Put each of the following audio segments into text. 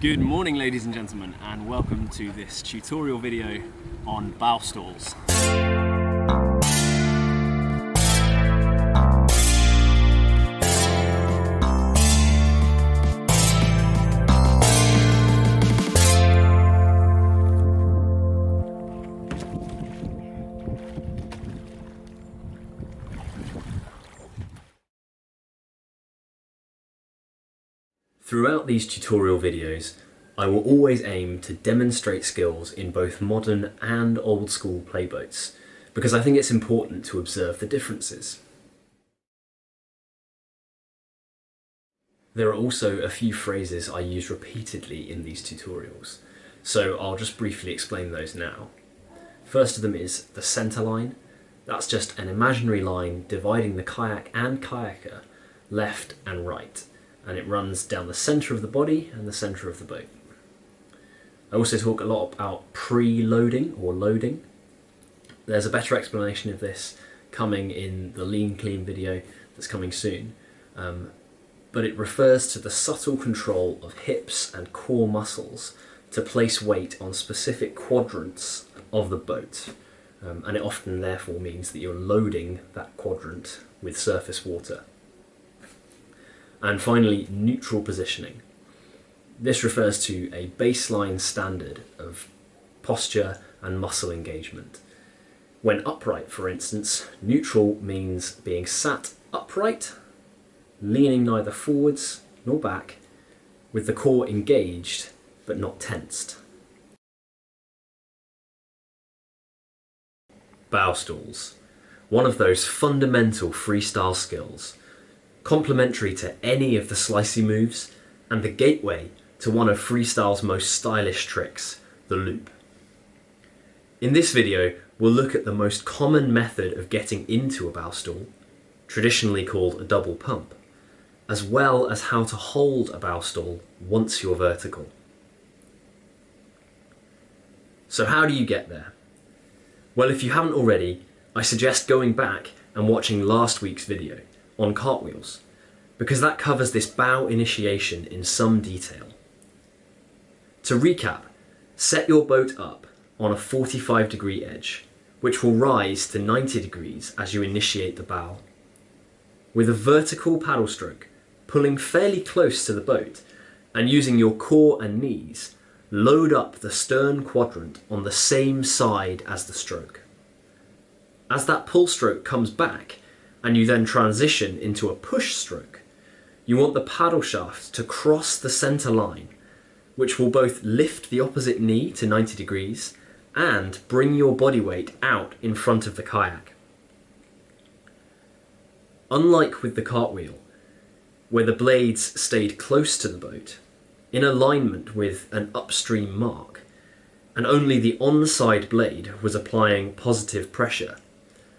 Good morning, ladies and gentlemen, and welcome to this tutorial video on bow stalls. Throughout these tutorial videos, I will always aim to demonstrate skills in both modern and old school playboats, because I think it's important to observe the differences. There are also a few phrases I use repeatedly in these tutorials, so I'll just briefly explain those now. First of them is the centre line. That's just an imaginary line dividing the kayak and kayaker left and right, and it runs down the centre of the body and the centre of the boat. I also talk a lot about pre-loading or loading. There's a better explanation of this coming in the Lean Clean video that's coming soon, but it refers to the subtle control of hips and core muscles to place weight on specific quadrants of the boat, and it often therefore means that you're loading that quadrant with surface water. And finally, neutral positioning. This refers to a baseline standard of posture and muscle engagement. When upright, for instance, neutral means being sat upright, leaning neither forwards nor back, with the core engaged but not tensed. Bow stalls. One of those fundamental freestyle skills, complementary to any of the slicey moves, and the gateway to one of freestyle's most stylish tricks, the loop. In this video, we'll look at the most common method of getting into a bow stall, traditionally called a double pump, as well as how to hold a bow stall once you're vertical. So how do you get there? Well, if you haven't already, I suggest going back and watching last week's video on cartwheels, because that covers this bow initiation in some detail. To recap, set your boat up on a 45-degree edge, which will rise to 90 degrees as you initiate the bow. With a vertical paddle stroke, pulling fairly close to the boat, and using your core and knees, load up the stern quadrant on the same side as the stroke. As that pull stroke comes back, and you then transition into a push stroke, you want the paddle shaft to cross the centre line, which will both lift the opposite knee to 90 degrees and bring your body weight out in front of the kayak. Unlike with the cartwheel, where the blades stayed close to the boat, in alignment with an upstream mark, and only the onside blade was applying positive pressure,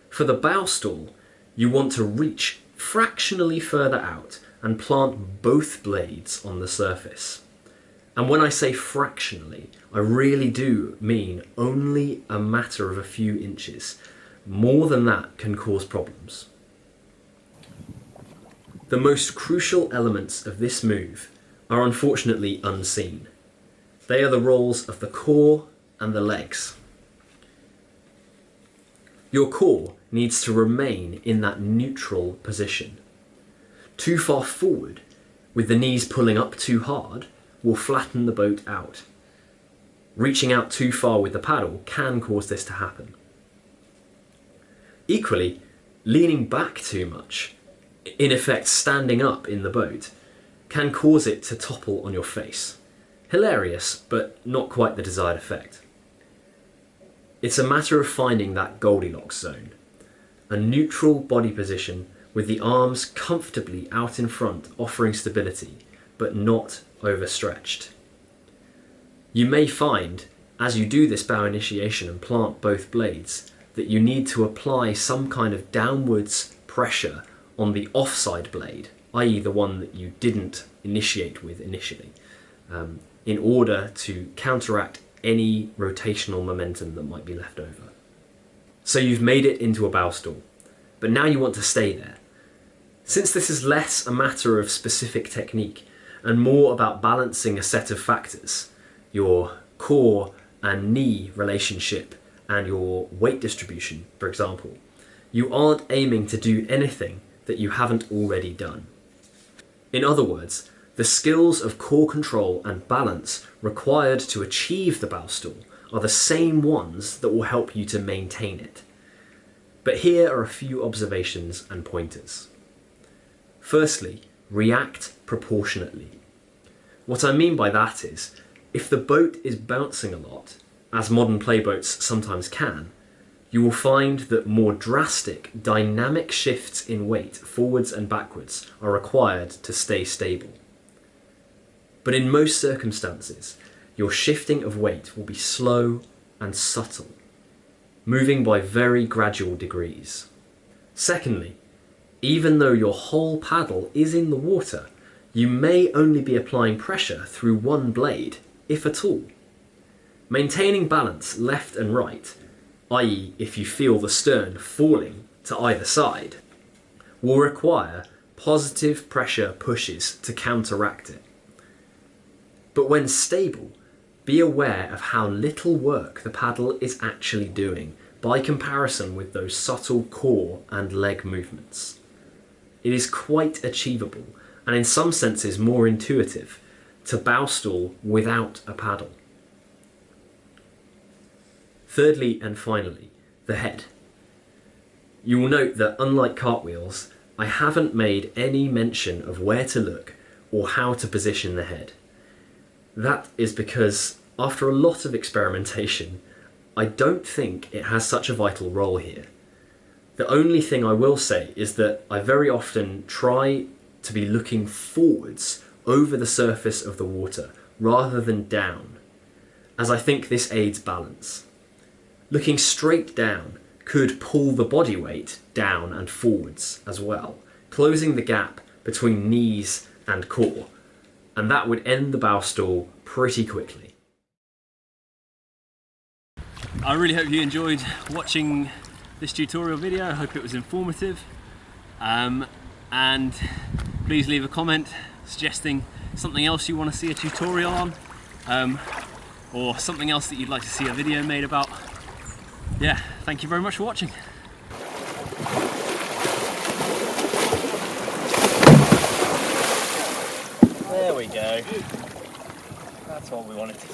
for the bow stall, you want to reach fractionally further out and plant both blades on the surface. And when I say fractionally, I really do mean only a matter of a few inches. More than that can cause problems. The most crucial elements of this move are unfortunately unseen. They are the roles of the core and the legs. Your core needs to remain in that neutral position. Too far forward, with the knees pulling up too hard, will flatten the boat out. Reaching out too far with the paddle can cause this to happen. Equally, leaning back too much, in effect standing up in the boat, can cause it to topple on your face. Hilarious, but not quite the desired effect. It's a matter of finding that Goldilocks zone, a neutral body position with the arms comfortably out in front, offering stability, but not overstretched. You may find, as you do this bow initiation and plant both blades, that you need to apply some kind of downwards pressure on the offside blade, i.e. the one that you didn't initiate with initially, in order to counteract any rotational momentum that might be left over. So you've made it into a bow stall, but now you want to stay there. Since this is less a matter of specific technique and more about balancing a set of factors, your core and knee relationship and your weight distribution, for example, you aren't aiming to do anything that you haven't already done. In other words, the skills of core control and balance required to achieve the bow stall are the same ones that will help you to maintain it. But here are a few observations and pointers. Firstly, react proportionately. What I mean by that is, if the boat is bouncing a lot, as modern playboats sometimes can, you will find that more drastic, dynamic shifts in weight forwards and backwards are required to stay stable. But in most circumstances, your shifting of weight will be slow and subtle, moving by very gradual degrees. Secondly, even though your whole paddle is in the water, you may only be applying pressure through one blade, if at all. Maintaining balance left and right, i.e. if you feel the stern falling to either side, will require positive pressure pushes to counteract it. But when stable, be aware of how little work the paddle is actually doing by comparison with those subtle core and leg movements. It is quite achievable, and in some senses more intuitive, to bow stall without a paddle. Thirdly and finally, the head. You will note that unlike cartwheels, I haven't made any mention of where to look or how to position the head. That is because, after a lot of experimentation, I don't think it has such a vital role here. The only thing I will say is that I very often try to be looking forwards over the surface of the water rather than down, as I think this aids balance. Looking straight down could pull the body weight down and forwards as well, closing the gap between knees and core, and that would end the bow stall pretty quickly. I really hope you enjoyed watching this tutorial video. I hope it was informative, and please leave a comment suggesting something else you want to see a tutorial on, or something else that you'd like to see a video made about. Yeah, thank you very much for watching. There we go. That's what we wanted to do.